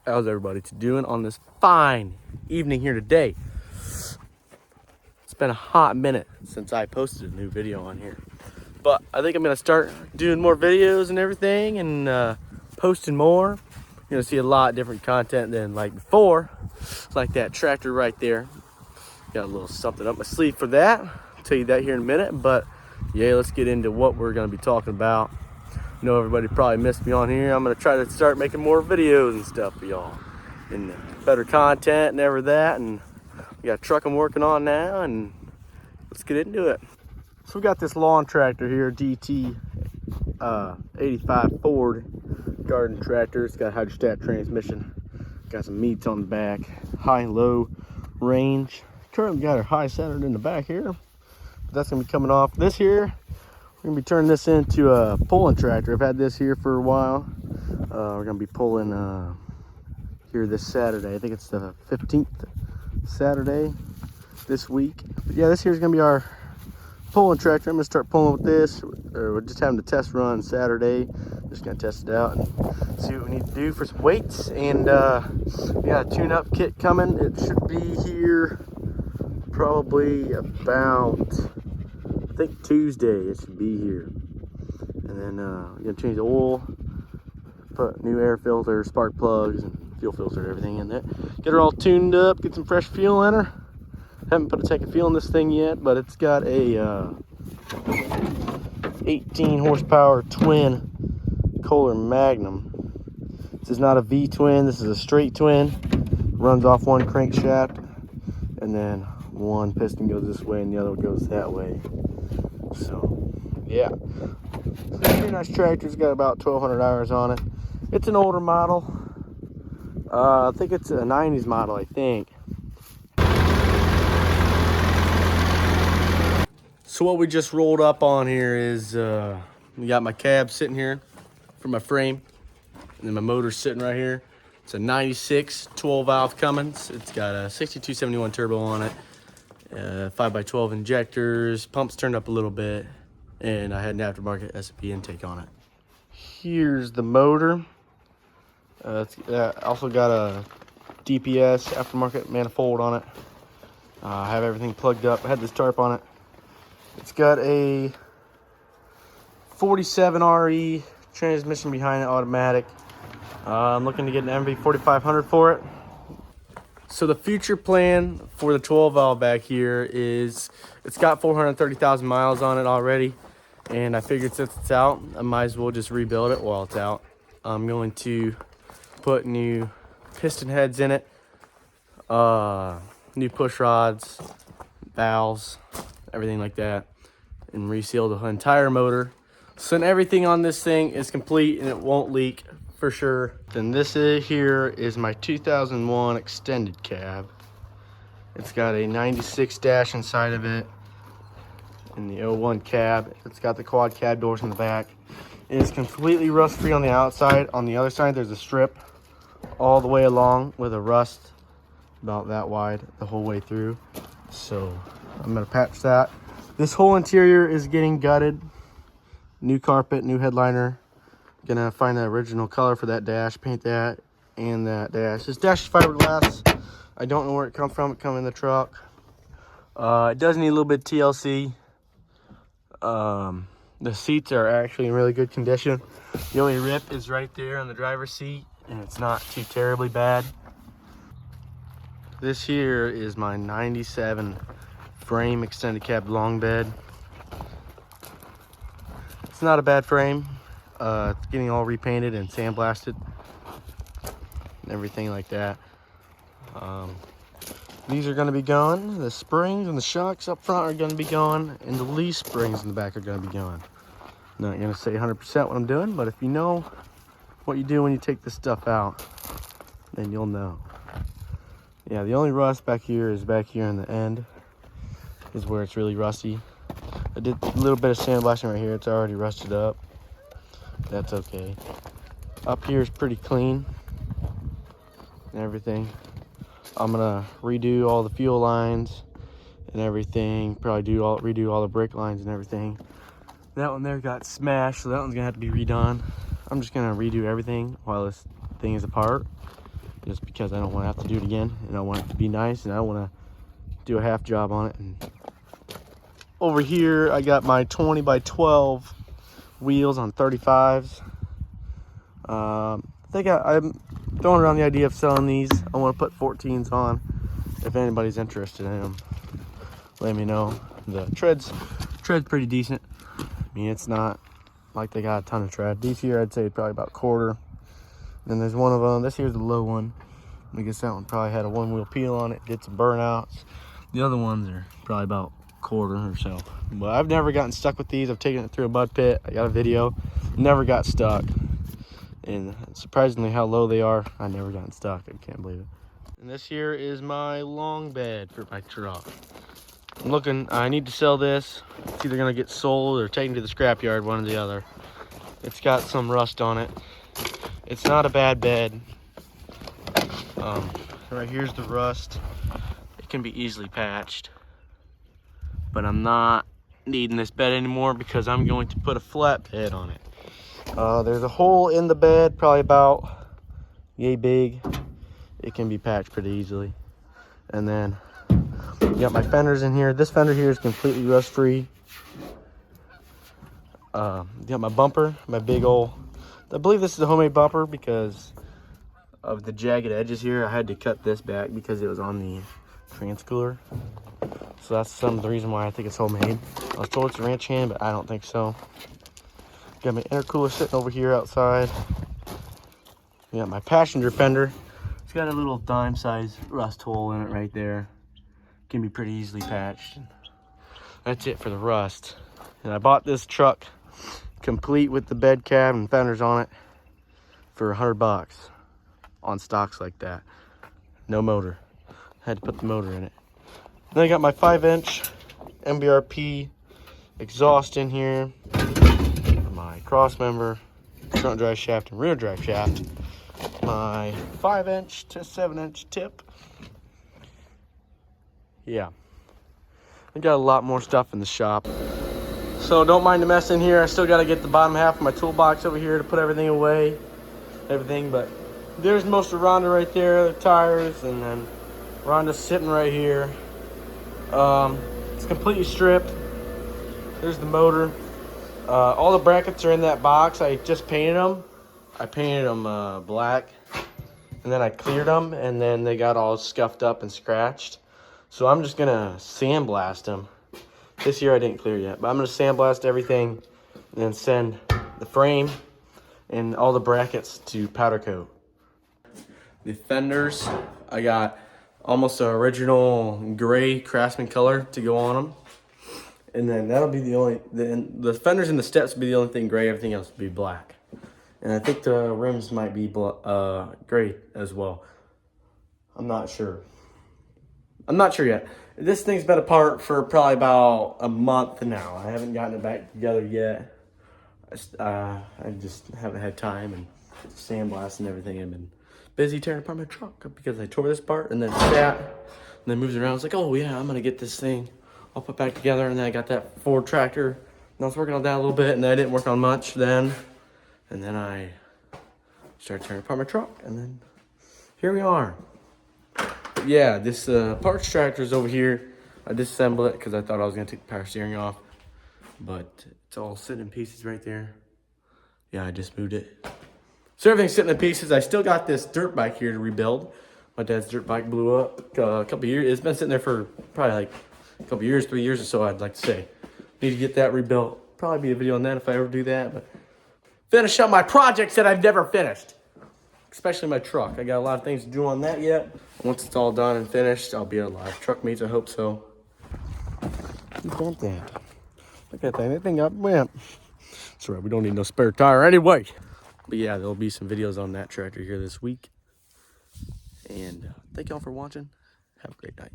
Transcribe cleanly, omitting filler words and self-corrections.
How's everybody doing on this fine evening here today? It's been a hot minute since I posted a new video on here, but I think I'm gonna start doing more videos and everything, and posting more. You're gonna see a lot of different content than like before. Like that tractor right there. Got a little something up my sleeve for that. I'll tell you that here in a minute, but yeah, let's get into what we're gonna be talking about. I know everybody probably missed me on here. I'm gonna try to start making more videos and stuff for y'all, and better content and everything that. And we got a truck I'm working on now, and let's get into it. So we got this lawn tractor here, DT 85 Ford garden tractor. It's got hydrostat transmission, got some meats on the back, high and low range. Currently got our high centered in the back here, but that's gonna be coming off. This here, we're gonna be turning this into a pulling tractor. I've had this here for a while. We're gonna be pulling here this Saturday. I think it's the 15th Saturday this week. But yeah, this here is gonna be our pulling tractor. I'm gonna start pulling with this. We're just having the test run Saturday. Just gonna test it out and see what we need to do for some weights. And we got a tune-up kit coming. It should be here probably about, I think Tuesday. It should be here. And then we're gonna change the oil, put new air filter, spark plugs, and fuel filter, everything in there. Get her all tuned up. Get some fresh fuel in her. Haven't put a tank of fuel in this thing yet, but it's got a 18 horsepower twin Kohler Magnum. This is not a V twin, this is a straight twin. Runs off one crankshaft, and then one piston goes this way and the other goes that way. So yeah, it's a pretty nice tractor. It's got about 1,200 hours on it. It's an older model. I think it's a 90s model, I think. So what we just rolled up on here is we got my cab sitting here for my frame, and then my motor's sitting right here. It's a 96 12 valve Cummins. It's got a 6271 turbo on it, 5x12 injectors, pumps turned up a little bit, and I had an aftermarket S&P intake on it. Here's the motor. It's also got a DPS aftermarket manifold on it. I have everything plugged up. I had this tarp on it. It's got a 47 RE transmission behind it, automatic. I'm looking to get an MV 4500 for it. So the future plan for the 12 valve back here is it's got 430,000 miles on it already, and I figured since it's out, I might as well just rebuild it while it's out. I'm going to put new piston heads in it, new push rods, valves, everything like that, and reseal the entire motor. So then everything on this thing is complete and it won't leak for sure. Then this here is my 2001 extended cab. It's got a 96 dash inside of it, and the 01 cab. It's got the quad cab doors in the back. It is completely rust free on the outside. On the other side, there's a strip all the way along with a rust about that wide the whole way through. So I'm gonna patch that. This whole interior is getting gutted. New carpet, new headliner. Gonna find the original color for that dash, paint that and that dash. This dash is fiberglass. I don't know where it comes from. It comes in the truck. It does need a little bit of TLC. The seats are actually in really good condition. The only rip is right there on the driver's seat, and it's not too terribly bad. This here is my 97 frame extended cab long bed. It's not a bad frame. It's getting all repainted and sandblasted and everything like that. These are going to be gone. The springs and the shocks up front are going to be gone, and the leaf springs in the back are going to be gone. I'm not going to say 100% what I'm doing, but if you know what you do when you take this stuff out, then you'll know. Yeah, the only rust back here is back here in the end is where it's really rusty. I did a little bit of sandblasting right here. It's already rusted up. That's okay. Up here is pretty clean and everything. I'm gonna redo all the fuel lines and everything. Probably redo all the brake lines and everything. That one there got smashed, so that one's gonna have to be redone. I'm just gonna redo everything while this thing is apart. just because I don't want to have to do it again, and I want it to be nice, and I want to do a half job on it. And over here, I got my 20 by 12 wheels on 35s. I'm throwing around the idea of selling these. I want to put 14s on. If anybody's interested in them, let me know. The tread's pretty decent. I mean, it's not like they got a ton of tread. These here, I'd say probably about quarter. Then there's one of them. This here's the low one. I guess that one probably had a one-wheel peel on it. Did some burnouts. The other ones are probably about quarter or so. But I've never gotten stuck with these. I've taken it through a mud pit. I got a video. Never got stuck. And surprisingly how low they are, I never gotten stuck. I can't believe it. And this here is my long bed for my truck. I'm looking, I need to sell this. It's either gonna get sold or taken to the scrapyard, one or the other. It's got some rust on it. It's not a bad bed. Right here's the rust. It can be easily patched. But I'm not needing this bed anymore because I'm going to put a flat bed on it. There's a hole in the bed, probably about yay big. It can be patched pretty easily. And then you got my fenders in here. This fender here is completely rust free. You got my bumper, my big old, I believe this is a homemade bumper because of the jagged edges here. I had to cut this back because it was on the transcooler. So that's some of the reason why I think it's homemade. I was told it's a ranch hand, but I don't think so. Got my intercooler sitting over here outside. Got my passenger fender. It's got a little dime size rust hole in it right there. Can be pretty easily patched. That's it for the rust. And I bought this truck complete with the bed cab and fenders on it for $100 on stocks like that. No motor. Had to put the motor in it. Then I got my 5-inch MBRP exhaust in here. My cross member, front drive shaft and rear drive shaft. My 5-inch to 7-inch tip. Yeah, I got a lot more stuff in the shop, so don't mind the mess in here. I still got to get the bottom half of my toolbox over here to put everything away, but there's most of Rhonda right there, the tires, and then Rhonda's sitting right here. It's completely stripped. There's the motor. All the brackets are in that box. I just painted them. I painted them black, and then I cleared them, and then they got all scuffed up and scratched. So I'm just gonna sandblast them. This year I didn't clear yet, but I'm gonna sandblast everything and then send the frame and all the brackets to powder coat. The fenders, I got almost an original gray Craftsman color to go on them. And then that'll be the only, the fenders and the steps will be the only thing gray, everything else will be black. And I think the rims might be gray as well. I'm not sure yet. This thing's been apart for probably about a month now. I haven't gotten it back together yet. I just haven't had time, and sandblasting and everything. I've been busy tearing apart my truck because I tore this part and then sat and then moved it around. I was like, oh yeah, I'm gonna get this thing all put back together. And then I got that Ford tractor, and I was working on that a little bit, and I didn't work on much then. And then I started tearing apart my truck, and then here we are. But yeah, this parts tractor is over here. I disassembled it because I thought I was gonna take the power steering off, but it's all sitting in pieces right there. Yeah, I just moved it. So everything's sitting in pieces. I still got this dirt bike here to rebuild. My dad's dirt bike blew up a couple years. It's been sitting there for probably like a couple years, 3 years or so, I'd like to say. Need to get that rebuilt. Probably be a video on that if I ever do that, but finish up my projects that I've never finished. Especially my truck. I got a lot of things to do on that yet. Once it's all done and finished, I'll be at a live truck meets, I hope so. Look at that. Look at that thing up went. That's right, we don't need no spare tire anyway. But yeah, there'll be some videos on that tractor here this week. And thank y'all for watching. Have a great night.